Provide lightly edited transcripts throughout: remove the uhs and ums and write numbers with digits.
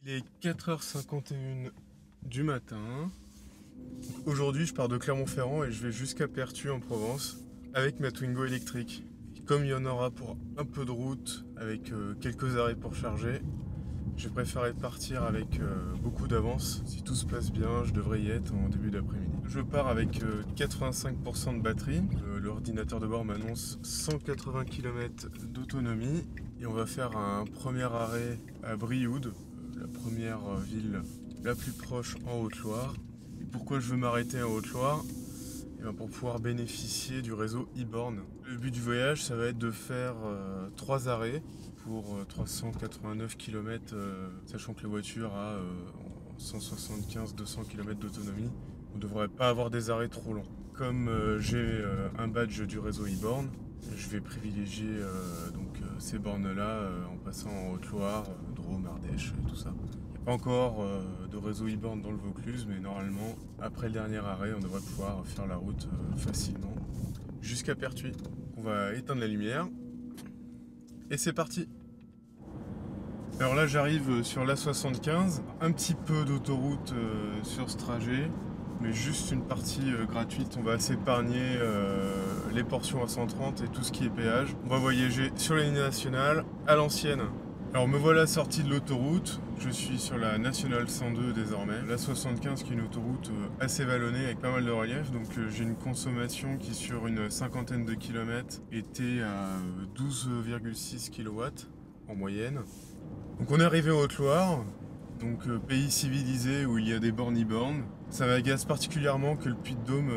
Il est 4h51 du matin. Aujourd'hui, je pars de Clermont-Ferrand et je vais jusqu'à Pertuis en Provence avec ma Twingo électrique. Comme il y en aura pour un peu de route avec quelques arrêts pour charger, j'ai préféré partir avec beaucoup d'avance. Si tout se passe bien, je devrais y être en début d'après-midi. Je pars avec 85% de batterie. L'ordinateur de bord m'annonce 180 km d'autonomie. Et on va faire un premier arrêt à Brioude, la première ville la plus proche en Haute-Loire. Et pourquoi je veux m'arrêter en Haute-Loire ? Pour pouvoir bénéficier du réseau e-born. Le but du voyage, ça va être de faire 3 arrêts pour 389 km, sachant que la voiture a 175-200 km d'autonomie. On ne devrait pas avoir des arrêts trop longs. Comme j'ai un badge du réseau e-born, je vais privilégier ces bornes-là en passant en Haute-Loire, Drôme, Ardèche, tout ça. Pas encore de réseau e-born dans le Vaucluse, mais normalement, après le dernier arrêt, on devrait pouvoir faire la route facilement jusqu'à Pertuis. On va éteindre la lumière et c'est parti. Alors là, j'arrive sur l'A75, un petit peu d'autoroute sur ce trajet, mais juste une partie gratuite. On va s'épargner les portions à 130 et tout ce qui est péage. On va voyager sur la ligne nationale à l'ancienne. Alors me voilà sorti de l'autoroute, je suis sur la nationale 102 désormais, la 75 qui est une autoroute assez vallonnée avec pas mal de relief, donc j'ai une consommation qui sur une cinquantaine de kilomètres était à 12,6 kW en moyenne. Donc on est arrivé en Haute-Loire, donc pays civilisé où il y a des bornes e-born. Ça m'agace particulièrement que le Puy-de-Dôme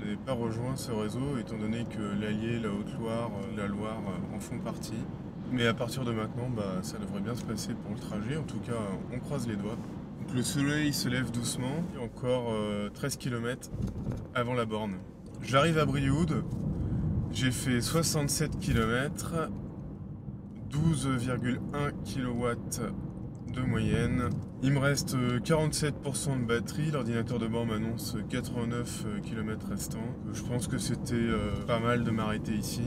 n'ait pas rejoint ce réseau, étant donné que l'Allier, la Haute-Loire, la Loire en font partie. Mais à partir de maintenant, ça devrait bien se passer pour le trajet. En tout cas, on croise les doigts. Donc, le soleil se lève doucement. Il y a encore 13 km avant la borne. J'arrive à Brioude. J'ai fait 67 km, 12,1 kW de moyenne. Il me reste 47% de batterie. L'ordinateur de bord m'annonce 89 km restants. Je pense que c'était pas mal de m'arrêter ici,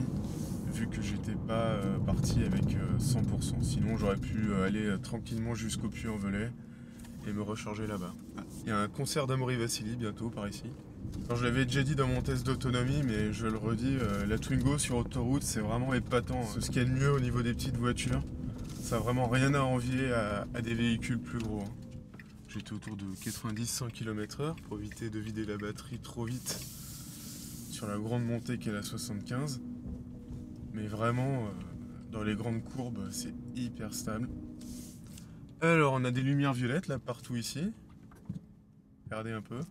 vu que j'étais pas parti avec 100%. Sinon j'aurais pu aller tranquillement jusqu'au Puy-en-Velay et me recharger là-bas. Il y a un concert d'Amaury Vassili bientôt par ici. Alors, je l'avais déjà dit dans mon test d'autonomie, mais je le redis, la Twingo sur autoroute c'est vraiment épatant. C'est ce qu'il y a de mieux au niveau des petites voitures. Ça n'a vraiment rien à envier à des véhicules plus gros. J'étais autour de 90-100 km/h pour éviter de vider la batterie trop vite sur la grande montée qu'est la 75. Mais vraiment, dans les grandes courbes, c'est hyper stable. Alors, on a des lumières violettes là partout ici. Regardez un peu.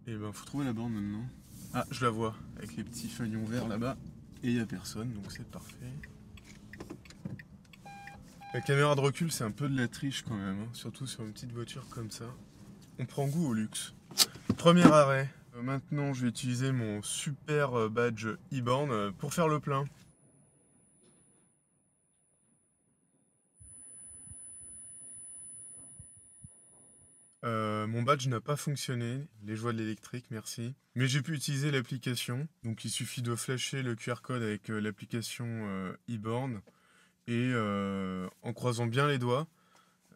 Et faut trouver la borne maintenant. Ah, je la vois, avec les petits feuillons verts là-bas. Et il n'y a personne, donc c'est parfait. La caméra de recul, c'est un peu de la triche quand même, hein, surtout sur une petite voiture comme ça. On prend goût au luxe. Premier arrêt. Maintenant, je vais utiliser mon super badge e-born pour faire le plein. Mon badge n'a pas fonctionné, les joies de l'électrique, merci. Mais j'ai pu utiliser l'application, donc il suffit de flasher le QR code avec l'application e-born et en croisant bien les doigts,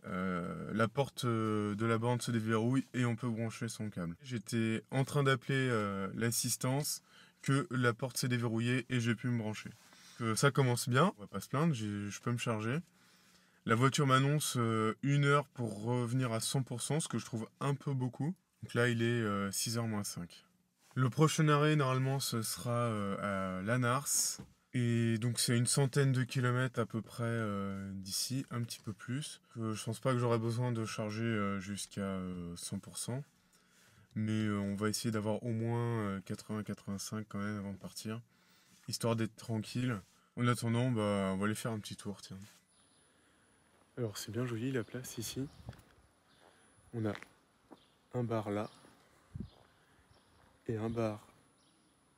la porte de la borne se déverrouille et on peut brancher son câble. J'étais en train d'appeler l'assistance que la porte s'est déverrouillée et j'ai pu me brancher. Ça commence bien, on va pas se plaindre, je peux me charger. La voiture m'annonce 1 heure pour revenir à 100%, ce que je trouve un peu beaucoup. Donc là, il est 6h moins 5. Le prochain arrêt, normalement, ce sera à Lanars. Et donc, c'est une centaine de kilomètres à peu près d'ici, un petit peu plus. Je pense pas que j'aurai besoin de charger jusqu'à 100%. Mais on va essayer d'avoir au moins 80-85 quand même avant de partir, histoire d'être tranquille. En attendant, on va aller faire un petit tour, tiens. Alors c'est bien joli la place ici. On a un bar là et un bar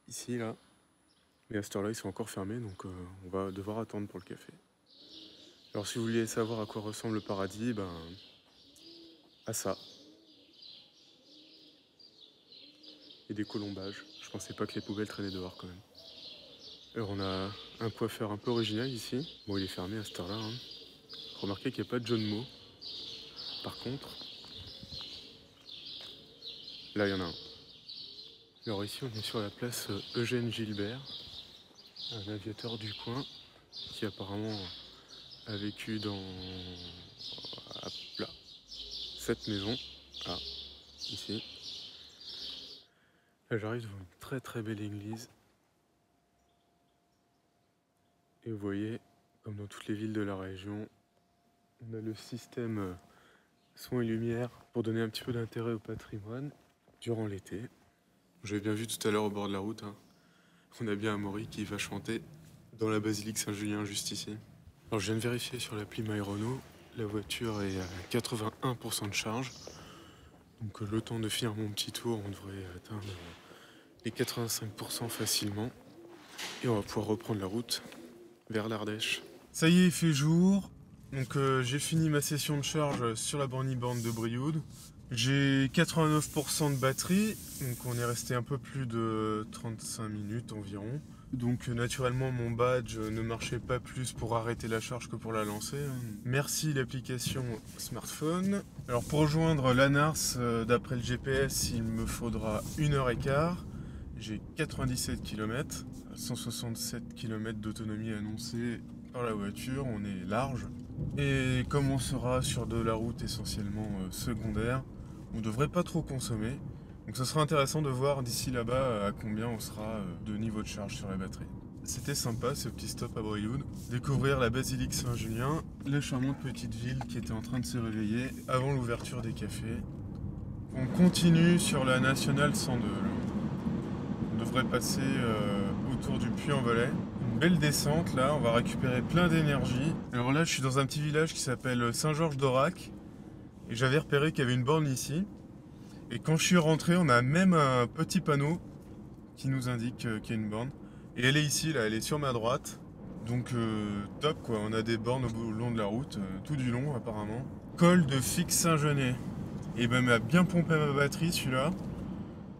ici là. Mais à cette heure-là ils sont encore fermés donc on va devoir attendre pour le café. Alors si vous voulez savoir à quoi ressemble le paradis, à ça. Et des colombages. Je pensais pas que les poubelles traînaient dehors quand même. Alors on a un coiffeur un peu original ici. Bon il est fermé à cette heure-là. Hein. Remarquez qu'il n'y a pas de jeu de mots. Par contre, là il y en a un. Alors ici on est sur la place Eugène Gilbert, un aviateur du coin qui apparemment a vécu dans là, cette maison. Ah, ici. Là j'arrive devant une très très belle église. Et vous voyez, comme dans toutes les villes de la région, on a le système son et lumière pour donner un petit peu d'intérêt au patrimoine durant l'été. J'avais bien vu tout à l'heure au bord de la route, hein. On a bien Amaury qui va chanter dans la basilique Saint-Julien juste ici. Alors je viens de vérifier sur l'appli MyRenault, la voiture est à 81% de charge. Donc le temps de finir mon petit tour, on devrait atteindre les 85% facilement. Et on va pouvoir reprendre la route vers l'Ardèche. Ça y est, il fait jour. Donc j'ai fini ma session de charge sur la borne de Brioude. J'ai 89% de batterie, donc on est resté un peu plus de 35 minutes environ. Donc naturellement mon badge ne marchait pas plus pour arrêter la charge que pour la lancer. Merci l'application smartphone. Alors pour rejoindre l'Anars, d'après le GPS, il me faudra 1h15. J'ai 97 km, 167 km d'autonomie annoncée par la voiture, on est large. Et comme on sera sur de la route essentiellement secondaire, on ne devrait pas trop consommer. Donc ça sera intéressant de voir d'ici là-bas à combien on sera de niveau de charge sur la batterie. C'était sympa ce petit stop à Brioude. Découvrir la basilique Saint-Julien, la charmante petite ville qui était en train de se réveiller avant l'ouverture des cafés. On continue sur la nationale 102. On devrait passer autour du Puy-en-Velay. Une belle descente là, on va récupérer plein d'énergie. Alors là je suis dans un petit village qui s'appelle Saint-Georges-d'Aurac. Et j'avais repéré qu'il y avait une borne ici. Et quand je suis rentré, on a même un petit panneau qui nous indique qu'il y a une borne. Et elle est ici, là, elle est sur ma droite. Donc top quoi, on a des bornes au long de la route, tout du long apparemment. Col de Fix-Saint-Genès. Et ben m'a bien pompé ma batterie celui-là.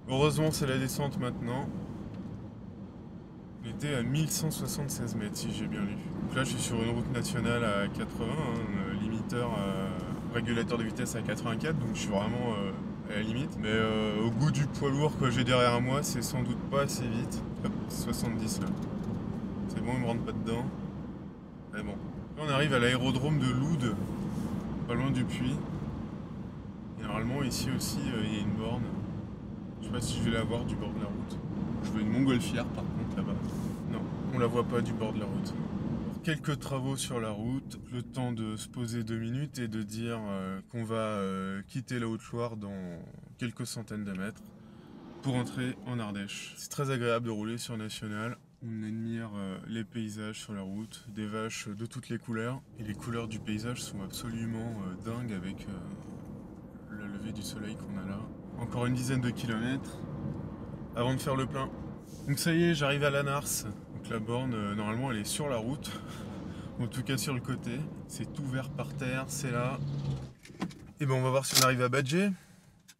Heureusement c'est la descente maintenant. On était à 1176 mètres si j'ai bien lu. Donc là je suis sur une route nationale à 80, hein, limiteur, régulateur de vitesse à 84, donc je suis vraiment à la limite. Mais au goût du poids lourd que j'ai derrière moi, c'est sans doute pas assez vite. Hop, 70 là. C'est bon, ils me rentrent pas dedans. Mais bon. Là on arrive à l'aérodrome de Loud, pas loin du puits. Et normalement ici aussi il y a une borne. Je sais pas si je vais la voir du bord de la route. Je veux une montgolfière par contre là-bas. Non, on la voit pas du bord de la route. Quelques travaux sur la route, le temps de se poser 2 minutes et de dire qu'on va quitter la Haute-Loire dans quelques centaines de mètres pour entrer en Ardèche. C'est très agréable de rouler sur National. On admire les paysages sur la route, des vaches de toutes les couleurs. Et les couleurs du paysage sont absolument dingues avec le lever du soleil qu'on a là. Encore une dizaine de kilomètres avant de faire le plein. Donc ça y est, j'arrive à l'Anars. Donc la borne, normalement, elle est sur la route. En tout cas sur le côté. C'est ouvert par terre, c'est là. Et ben on va voir si on arrive à badger.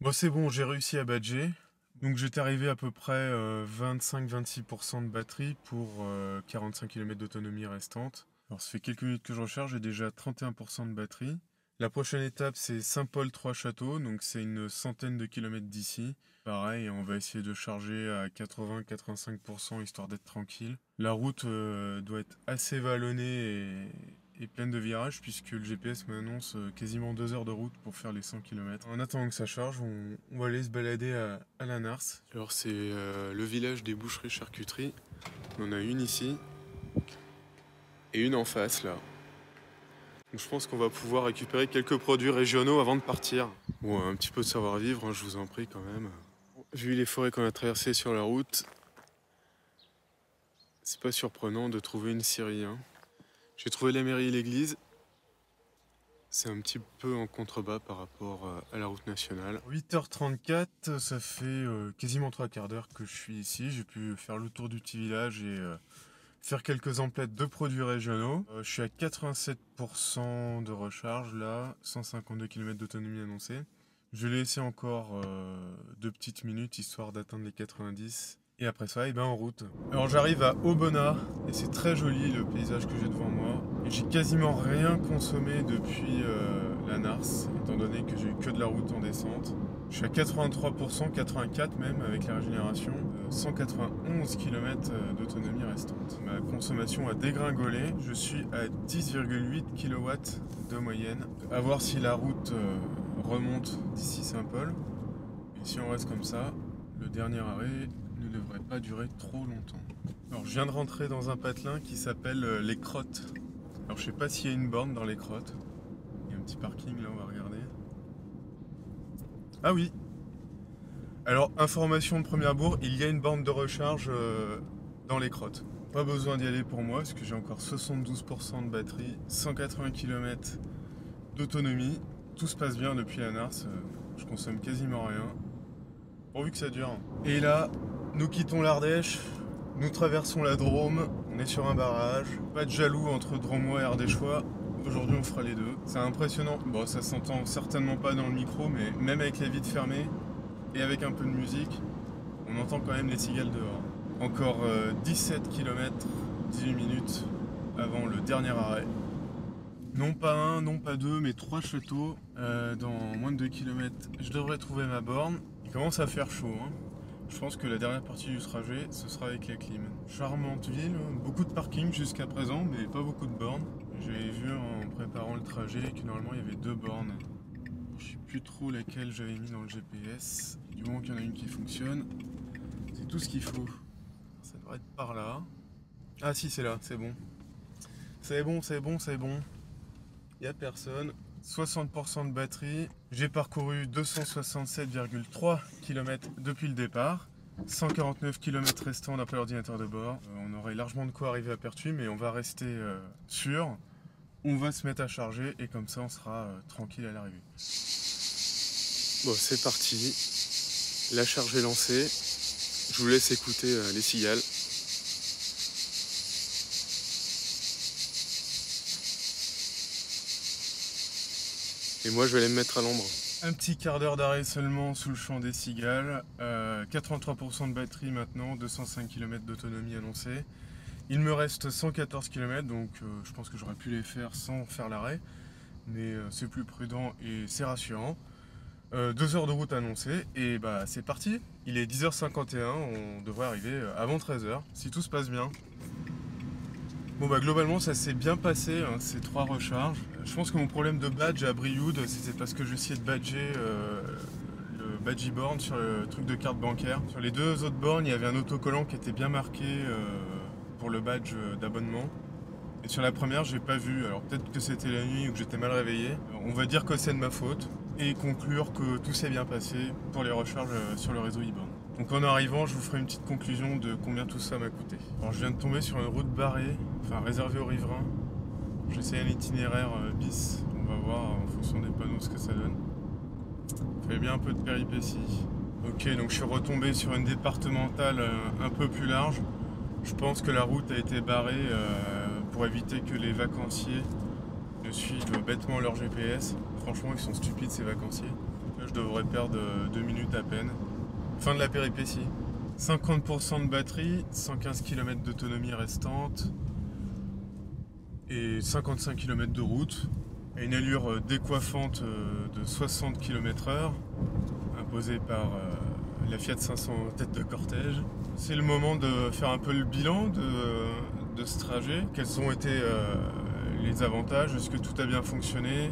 Bon c'est bon, j'ai réussi à badger. Donc j'étais arrivé à peu près 25-26% de batterie pour 45 km d'autonomie restante. Alors ça fait quelques minutes que je recharge, j'ai déjà 31% de batterie. La prochaine étape c'est Saint-Paul-Trois-Châteaux, donc c'est une centaine de kilomètres d'ici. Pareil, on va essayer de charger à 80-85% histoire d'être tranquille. La route doit être assez vallonnée et pleine de virages puisque le GPS m'annonce quasiment 2 heures de route pour faire les 100 km. En attendant que ça charge, on va aller se balader à l'Anars. Alors c'est le village des boucheries-charcuteries. On en a une ici et une en face là. Donc je pense qu'on va pouvoir récupérer quelques produits régionaux avant de partir. Bon, un petit peu de savoir-vivre, hein, je vous en prie quand même. Vu les forêts qu'on a traversées sur la route, c'est pas surprenant de trouver une scierie. Hein. J'ai trouvé la mairie et l'église. C'est un petit peu en contrebas par rapport à la route nationale. 8h34, ça fait quasiment 3 quarts d'heure que je suis ici. J'ai pu faire le tour du petit village et faire quelques emplettes de produits régionaux. Je suis à 87% de recharge là, 152 km d'autonomie annoncée. Je vais laisser encore 2 petites minutes histoire d'atteindre les 90. Et après ça, en route. Alors j'arrive à Aubenas et c'est très joli le paysage que j'ai devant moi. Et j'ai quasiment rien consommé la Nars, étant donné que j'ai eu que de la route en descente. Je suis à 83%, 84 même avec la régénération, 191 km d'autonomie restante. Ma consommation a dégringolé, je suis à 10,8 kW de moyenne. À voir si la route remonte d'ici Saint-Paul. Et si on reste comme ça, le dernier arrêt ne devrait pas durer trop longtemps. Alors je viens de rentrer dans un patelin qui s'appelle les Crottes. Alors je sais pas s'il y a une borne dans les Crottes. Il y a un petit parking là, on va regarder. Ah oui. Alors information de premier abord, il y a une borne de recharge dans les Crottes. Pas besoin d'y aller pour moi parce que j'ai encore 72% de batterie, 180 km d'autonomie. Tout se passe bien depuis la Nars, je consomme quasiment rien. Pourvu que ça dure. Et là, nous quittons l'Ardèche, nous traversons la Drôme, on est sur un barrage. Pas de jaloux entre Dromois et Ardéchois. Aujourd'hui, on fera les deux. C'est impressionnant. Bon, ça s'entend certainement pas dans le micro, mais même avec les vitres fermées et avec un peu de musique, on entend quand même les cigales dehors. Encore 17 km, 18 minutes avant le dernier arrêt. Non pas un, non pas deux, mais 3 châteaux. Dans moins de 2 km, je devrais trouver ma borne. Il commence à faire chaud, hein. Je pense que la dernière partie du trajet, ce sera avec la clim. Charmante ville, beaucoup de parking jusqu'à présent, mais pas beaucoup de bornes. J'avais vu en préparant le trajet que normalement il y avait 2 bornes. Je sais plus trop laquelle j'avais mis dans le GPS. Du moment qu'il y en a une qui fonctionne, c'est tout ce qu'il faut. Ça devrait être par là. Ah si, c'est là, c'est bon. C'est bon, c'est bon, c'est bon. Il n'y a personne. 60% de batterie. J'ai parcouru 267,3 km depuis le départ. 149 km restants d'après l'ordinateur de bord. On aurait largement de quoi arriver à Pertuis, mais on va rester sûr. On va se mettre à charger et comme ça on sera tranquille à l'arrivée. Bon, c'est parti. La charge est lancée. Je vous laisse écouter les cigales. Et moi, je vais aller me mettre à l'ombre. Un petit quart d'heure d'arrêt seulement sous le chant des cigales. 83% de batterie maintenant, 205 km d'autonomie annoncée. Il me reste 114 km, donc je pense que j'aurais pu les faire sans faire l'arrêt. Mais c'est plus prudent et c'est rassurant. 2 heures de route annoncées et bah c'est parti. Il est 10h51, on devrait arriver avant 13h, si tout se passe bien. Bon bah globalement ça s'est bien passé, hein, ces 3 recharges. Je pense que mon problème de badge à Brioude, c'était parce que j'essayais de badger le badge borne sur le truc de carte bancaire. Sur les 2 autres bornes, il y avait un autocollant qui était bien marqué pour le badge d'abonnement. Et sur la première, j'ai pas vu. Alors peut-être que c'était la nuit ou que j'étais mal réveillé. On va dire que c'est de ma faute et conclure que tout s'est bien passé pour les recharges sur le réseau e-borne. Donc en arrivant, je vous ferai une petite conclusion de combien tout ça m'a coûté. Alors je viens de tomber sur une route barrée, enfin réservée aux riverains. J'essaie un itinéraire bis, on va voir en fonction des panneaux ce que ça donne. Ça fait bien un peu de péripéties. Ok, donc je suis retombé sur une départementale un peu plus large. Je pense que la route a été barrée pour éviter que les vacanciers ne suivent bêtement leur GPS. Franchement, ils sont stupides ces vacanciers. Là, je devrais perdre 2 minutes à peine. Fin de la péripétie. 50% de batterie, 115 km d'autonomie restante et 55 km de route. À une allure décoiffante de 60 km/h, imposée par la Fiat 500 tête de cortège. C'est le moment de faire un peu le bilan de ce trajet. Quels ont été les avantages? Est-ce que tout a bien fonctionné?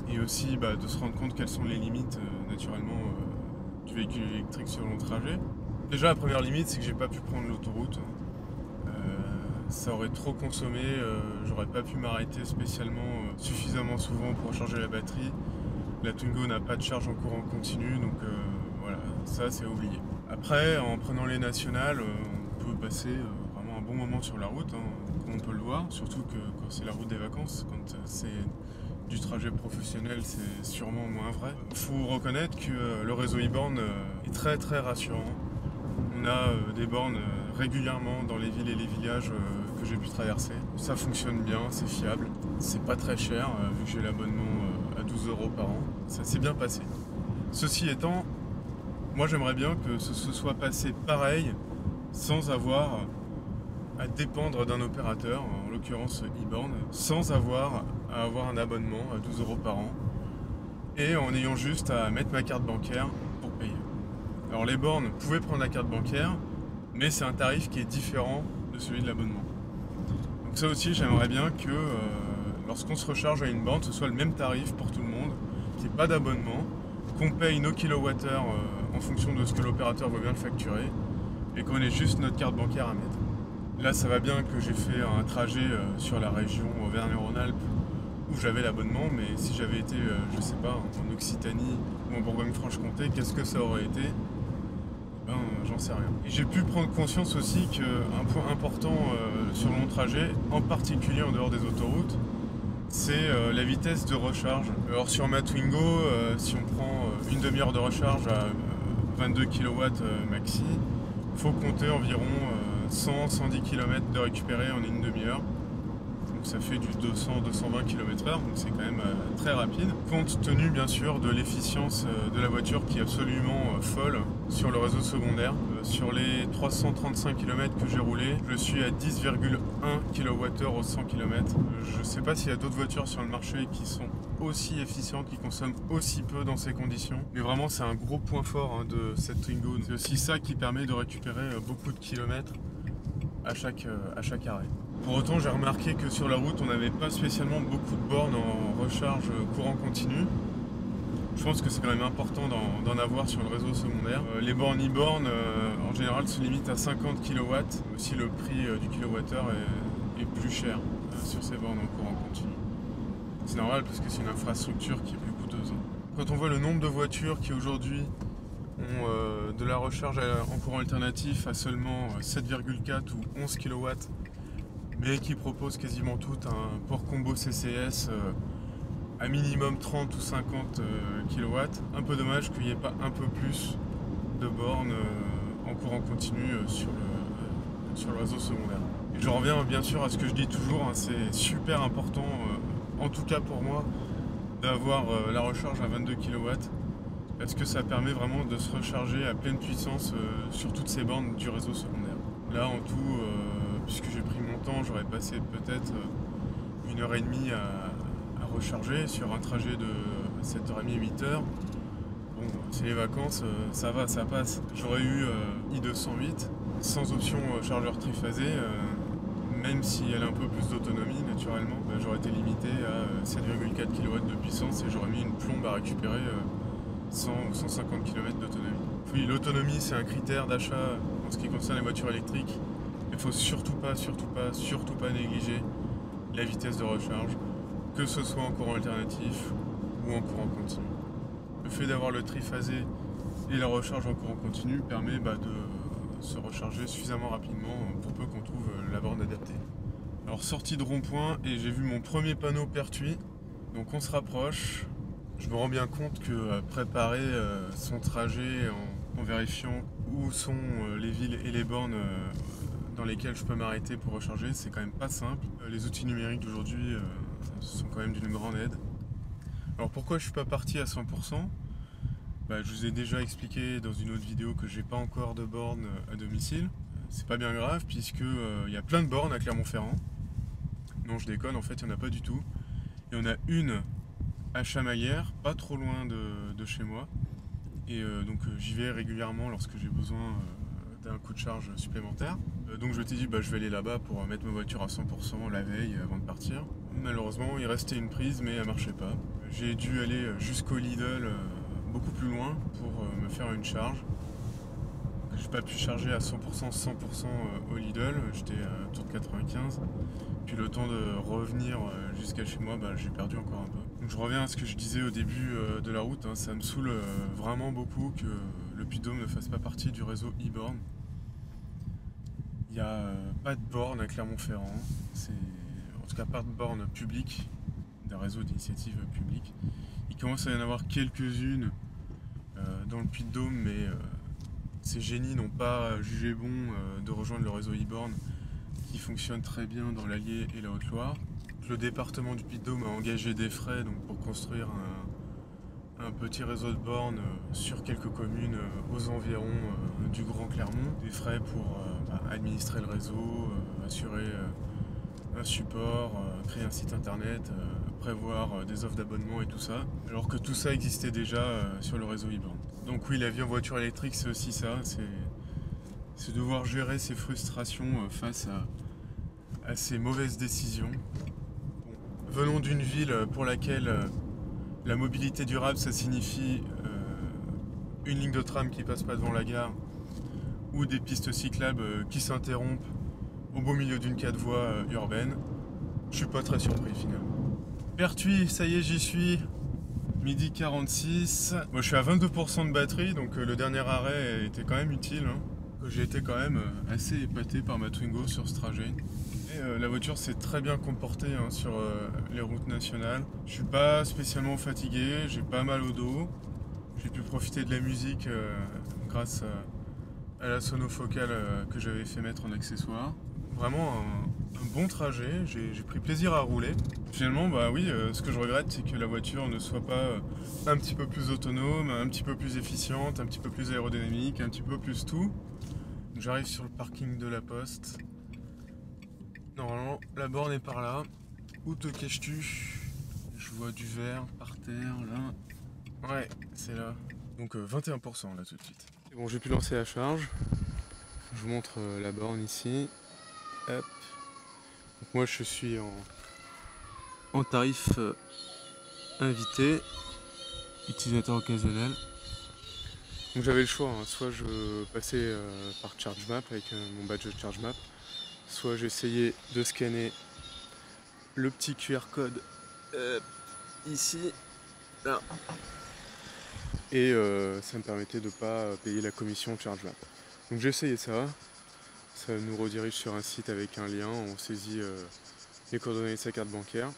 Et aussi de se rendre compte quelles sont les limites naturellement du véhicule électrique sur le long trajet. Déjà la première limite, c'est que j'ai pas pu prendre l'autoroute. Ça aurait trop consommé, j'aurais pas pu m'arrêter spécialement suffisamment souvent pour recharger la batterie. La Twingo n'a pas de charge en courant continu, donc voilà, ça c'est oublié. Après, en prenant les nationales, on peut passer vraiment un bon moment sur la route, hein, comme on peut le voir, surtout que quand c'est la route des vacances, quand c'est du trajet professionnel, c'est sûrement moins vrai. Il faut reconnaître que le réseau e-borne est très très rassurant. On a des bornes régulièrement dans les villes et les villages que j'ai pu traverser. Ça fonctionne bien, c'est fiable, c'est pas très cher vu que j'ai l'abonnement à 12 € par an. Ça s'est bien passé. Ceci étant, moi j'aimerais bien que ce se soit passé pareil sans avoir à dépendre d'un opérateur, en l'occurrence e-borne, sans avoir à avoir un abonnement à 12 € par an. et en ayant juste à mettre ma carte bancaire pour payer. Alors les bornes pouvaient prendre la carte bancaire, mais c'est un tarif qui est différent de celui de l'abonnement. Donc ça aussi, j'aimerais bien que lorsqu'on se recharge à une borne, ce soit le même tarif pour tout le monde, qu'il n'y ait pas d'abonnement, qu'on paye nos kilowattheures en fonction de ce que l'opérateur veut bien le facturer, et qu'on ait juste notre carte bancaire à mettre. Là, ça va bien que j'ai fait un trajet sur la région Auvergne-Rhône-Alpes où j'avais l'abonnement, mais si j'avais été, je sais pas, en Occitanie ou en Bourgogne-Franche-Comté, qu'est-ce que ça aurait été? Ben, j'en sais rien. Et j'ai pu prendre conscience aussi qu'un point important sur le long trajet, en particulier en dehors des autoroutes, c'est la vitesse de recharge. Alors sur ma Twingo, si on prend une demi-heure de recharge à 22 kW maxi, il faut compter environ 100-110 km de récupérer en une demi-heure. Donc ça fait du 200-220 km/h, donc c'est quand même très rapide. Compte tenu bien sûr de l'efficience de la voiture qui est absolument folle sur le réseau secondaire. Sur les 335 km que j'ai roulé, je suis à 10,1 kWh au 100 km. Je ne sais pas s'il y a d'autres voitures sur le marché qui sont aussi efficientes, qui consomment aussi peu dans ces conditions. Mais vraiment c'est un gros point fort de cette Twingo. C'est aussi ça qui permet de récupérer beaucoup de kilomètres à chaque arrêt. Pour autant, j'ai remarqué que sur la route, on n'avait pas spécialement beaucoup de bornes en recharge courant continu. Je pense que c'est quand même important d'en avoir sur le réseau secondaire. Les bornes e-bornes, en général, se limitent à 50 kW. Aussi, le prix du kilowattheure est plus cher sur ces bornes en courant continu. C'est normal parce que c'est une infrastructure qui est plus coûteuse. Quand on voit le nombre de voitures qui aujourd'hui ont de la recharge en courant alternatif à seulement 7,4 ou 11 kW, mais qui proposent quasiment toutes un port combo CCS à minimum 30 ou 50 kW. Un peu dommage qu'il n'y ait pas un peu plus de bornes en courant continu sur le réseau secondaire. Et je reviens bien sûr à ce que je dis toujours, c'est super important, en tout cas pour moi, d'avoir la recharge à 22 kW, parce que ça permet vraiment de se recharger à pleine puissance sur toutes ces bornes du réseau secondaire. Là en tout, puisque j'ai pris mon temps, j'aurais passé peut-être 1h30 à recharger sur un trajet de 7h30, 8h. Bon, c'est les vacances, ça va, ça passe. J'aurais eu i208 sans option chargeur triphasé, même si elle a un peu plus d'autonomie naturellement, j'aurais été limité à 7,4 kW de puissance et j'aurais mis une plombe à récupérer 100 ou 150 km d'autonomie. Oui, l'autonomie c'est un critère d'achat en ce qui concerne les voitures électriques. Il ne faut surtout pas négliger la vitesse de recharge, que ce soit en courant alternatif ou en courant continu. Le fait d'avoir le triphasé et la recharge en courant continu permet de se recharger suffisamment rapidement pour peu qu'on trouve la borne adaptée. Alors sortie de rond-point et j'ai vu mon premier panneau Pertuis, donc on se rapproche. Je me rends bien compte que préparer son trajet en vérifiant où sont les villes et les bornes dans lesquelles je peux m'arrêter pour recharger, c'est quand même pas simple. Les outils numériques d'aujourd'hui sont quand même d'une grande aide. Alors pourquoi je suis pas parti à 100%? Je vous ai déjà expliqué dans une autre vidéo que j'ai pas encore de borne à domicile. C'est pas bien grave puisque il y a plein de bornes à Clermont-Ferrand. Non, je déconne, en fait il n'y en a pas du tout. Il y en a une à Chamaillères, pas trop loin de chez moi. Et donc j'y vais régulièrement lorsque j'ai besoin d'un coup de charge supplémentaire. Donc je m'étais dit je vais aller là-bas pour mettre ma voiture à 100% la veille avant de partir. Malheureusement il restait une prise mais elle marchait pas. J'ai dû aller jusqu'au Lidl, beaucoup plus loin, pour me faire une charge. J'ai pas pu charger à 100% au Lidl, j'étais à autour de 95. Puis le temps de revenir jusqu'à chez moi, j'ai perdu encore un peu. Donc je reviens à ce que je disais au début de la route, ça me saoule vraiment beaucoup que le Puy-de-Dôme ne fasse pas partie du réseau e-borne. Il n'y a pas de borne à Clermont-Ferrand, en tout cas pas de borne publique, d'un réseau d'initiatives publiques. Il commence à y en avoir quelques-unes dans le Puy-de-Dôme, mais ces génies n'ont pas jugé bon de rejoindre le réseau e-borne qui fonctionne très bien dans l'Allier et la Haute-Loire. Le département du Puy-de-Dôme a engagé des frais pour construire un petit réseau de bornes sur quelques communes aux environs du Grand Clermont. Des frais pour administrer le réseau, assurer un support, créer un site internet, prévoir des offres d'abonnement et tout ça, alors que tout ça existait déjà sur le réseau e-born. Donc oui, la vie en voiture électrique, c'est aussi ça, c'est devoir gérer ses frustrations face à ces mauvaises décisions. Bon, venons d'une ville pour laquelle la mobilité durable, ça signifie une ligne de tram qui passe pas devant la gare ou des pistes cyclables qui s'interrompent au beau milieu d'une 4 voies urbaine. Je suis pas très surpris finalement. Pertuis, ça y est, j'y suis. Midi 46. Moi, je suis à 22% de batterie, donc le dernier arrêt était quand même utile. Hein. J'ai été quand même assez épaté par ma Twingo sur ce trajet. Et, la voiture s'est très bien comportée hein, sur les routes nationales. Je suis pas spécialement fatigué, j'ai pas mal au dos. J'ai pu profiter de la musique grâce à la sonofocale que j'avais fait mettre en accessoire. Vraiment un bon trajet, j'ai pris plaisir à rouler. Finalement, bah oui, ce que je regrette, c'est que la voiture ne soit pas un petit peu plus autonome, un petit peu plus efficiente, un petit peu plus aérodynamique, un petit peu plus tout. J'arrive sur le parking de la Poste. Normalement, la borne est par là. Où te caches-tu? Je vois du verre par terre, là. Ouais, c'est là. Donc 21% là tout de suite. C'est bon, j'ai pu lancer la charge. Je vous montre la borne ici. Hop. Donc moi je suis en tarif invité, utilisateur occasionnel. Donc j'avais le choix, hein. Soit je passais par ChargeMap avec mon badge de ChargeMap, soit j'essayais de scanner le petit QR code ici, là. Et ça me permettait de ne pas payer la commission ChargeMap. Donc j'ai essayé ça. Ça nous redirige sur un site avec un lien, on saisit les coordonnées de sa carte bancaire.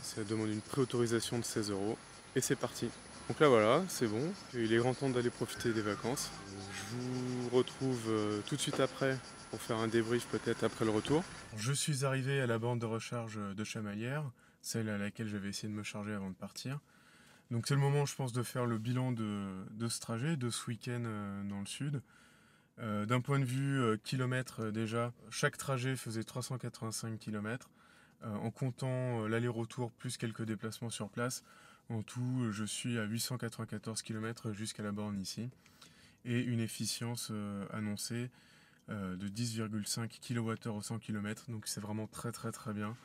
Ça demande une préautorisation de 16 € et c'est parti. Donc là voilà, c'est bon, il est grand temps d'aller profiter des vacances. Je vous retrouve tout de suite après pour faire un débrief peut-être après le retour. Je suis arrivé à la borne de recharge de Chamalières, celle à laquelle j'avais essayé de me charger avant de partir. Donc c'est le moment je pense de faire le bilan de ce trajet, de ce week-end dans le sud. D'un point de vue kilomètres déjà, chaque trajet faisait 385 km. En comptant l'aller-retour plus quelques déplacements sur place, en tout je suis à 894 km jusqu'à la borne ici. Et une efficience annoncée de 10,5 kWh au 100 km, donc c'est vraiment très très très bien.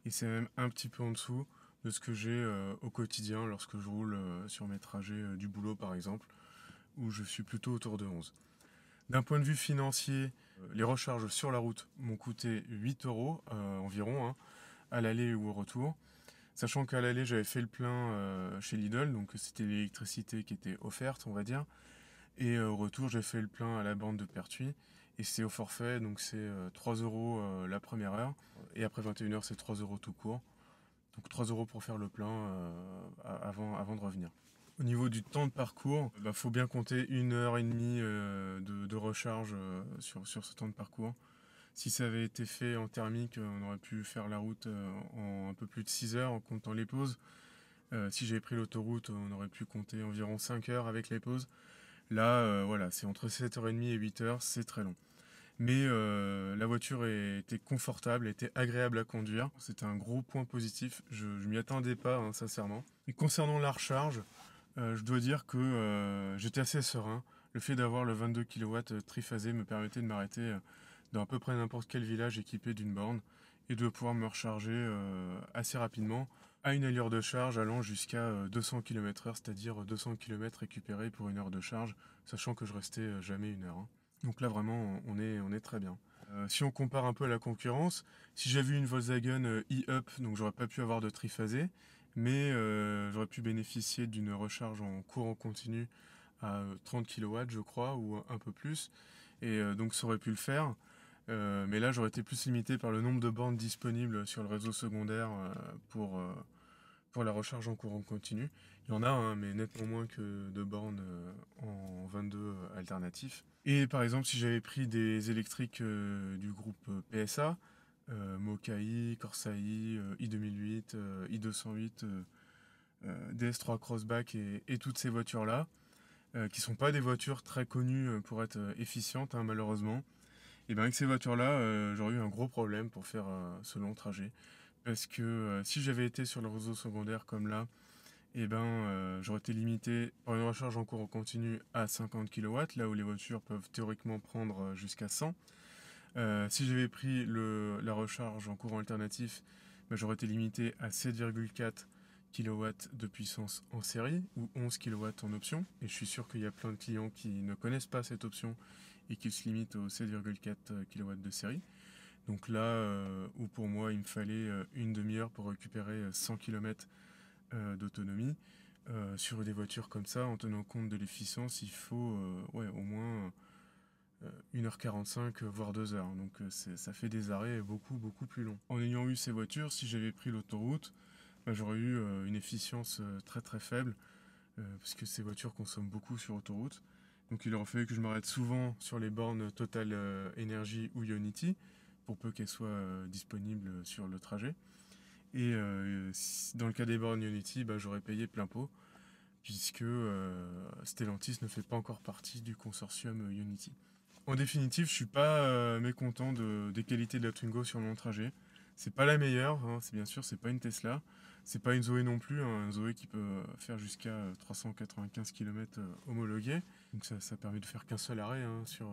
Et c'est même un petit peu en dessous de ce que j'ai au quotidien lorsque je roule sur mes trajets du boulot par exemple, où je suis plutôt autour de 11. D'un point de vue financier, les recharges sur la route m'ont coûté 8 € environ, hein, à l'aller ou au retour. Sachant qu'à l'aller, j'avais fait le plein chez Lidl, donc c'était l'électricité qui était offerte, on va dire. Et au retour, j'ai fait le plein à la borne de Pertuis. Et c'est au forfait, donc c'est 3 € la première heure. Et après 21 h, c'est 3 € tout court. Donc 3 € pour faire le plein avant de revenir. Au niveau du temps de parcours, faut bien compter 1 h 30 de recharge sur ce temps de parcours. Si ça avait été fait en thermique, on aurait pu faire la route en un peu plus de 6 heures en comptant les pauses. Si j'avais pris l'autoroute, on aurait pu compter environ 5 heures avec les pauses. Là, voilà, c'est entre 7h30 et 8 heures, c'est très long. Mais la voiture était confortable, était agréable à conduire. C'était un gros point positif, je m'y attendais pas, hein, sincèrement. Et concernant la recharge, je dois dire que j'étais assez serein. Le fait d'avoir le 22 kW triphasé me permettait de m'arrêter dans à peu près n'importe quel village équipé d'une borne et de pouvoir me recharger assez rapidement à une allure de charge allant jusqu'à 200 km/h, c'est-à-dire 200 km récupérés pour 1 heure de charge, sachant que je restais jamais 1 heure. Hein. Donc là vraiment on est très bien. Si on compare un peu à la concurrence, si j'avais eu une Volkswagen e-Up, donc j'aurais pas pu avoir de triphasé, mais j'aurais pu bénéficier d'une recharge en courant continu à 30 kW je crois, ou un peu plus, et donc ça aurait pu le faire. Mais là j'aurais été plus limité par le nombre de bornes disponibles sur le réseau secondaire pour la recharge en courant continu. Il y en a, hein, mais nettement moins que de bornes en 22 alternatifs. Et par exemple, si j'avais pris des électriques du groupe PSA, Mokai, Corsa i2008, i208, DS3 Crossback et toutes ces voitures-là, qui sont pas des voitures très connues pour être efficientes, hein, malheureusement, Et bien avec ces voitures-là, j'aurais eu un gros problème pour faire ce long trajet. Parce que si j'avais été sur le réseau secondaire comme là, et ben, j'aurais été limité par une recharge en courant continu à 50 kW, là où les voitures peuvent théoriquement prendre jusqu'à 100. Si j'avais pris la recharge en courant alternatif, ben, j'aurais été limité à 7,4 kW de puissance en série ou 11 kW en option. Et je suis sûr qu'il y a plein de clients qui ne connaissent pas cette option et qui se limitent aux 7,4 kW de série. Donc là où pour moi il me fallait une demi-heure pour récupérer 100 km d'autonomie, sur des voitures comme ça, en tenant compte de l'efficience, il faut ouais, au moins 1h45, voire 2 heures. Donc ça fait des arrêts beaucoup plus longs. En ayant eu ces voitures, si j'avais pris l'autoroute, bah, j'aurais eu une efficience très faible, parce que ces voitures consomment beaucoup sur autoroute. Donc il aurait fallu que je m'arrête souvent sur les bornes Total Energy ou Ionity, pour peu qu'elles soient disponibles sur le trajet. Et dans le cas des bornes Ionity, bah, j'aurais payé plein pot, puisque Stellantis ne fait pas encore partie du consortium Ionity. En définitive, je suis pas mécontent des qualités de la Twingo sur le long trajet. C'est pas la meilleure, hein, c'est bien sûr, c'est pas une Tesla. C'est pas une Zoé non plus, hein, un Zoé qui peut faire jusqu'à 395 km homologué. Donc ça permet de faire qu'un seul arrêt hein, sur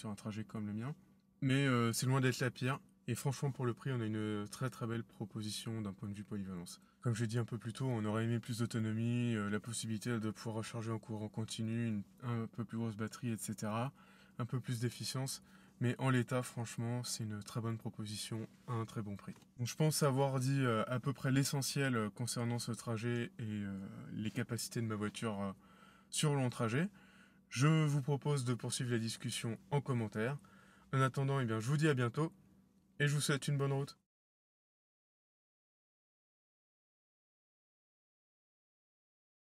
un trajet comme le mien. Mais c'est loin d'être la pire. Et franchement, pour le prix, on a une très belle proposition d'un point de vue polyvalence. Comme je l'ai dit un peu plus tôt, on aurait aimé plus d'autonomie, la possibilité de pouvoir recharger en courant continu, un peu plus grosse batterie, etc. Un peu plus d'efficience. Mais en l'état, franchement, c'est une très bonne proposition à un très bon prix. Donc, je pense avoir dit à peu près l'essentiel concernant ce trajet et les capacités de ma voiture sur le long trajet. Je vous propose de poursuivre la discussion en commentaire. En attendant, eh bien, je vous dis à bientôt et je vous souhaite une bonne route.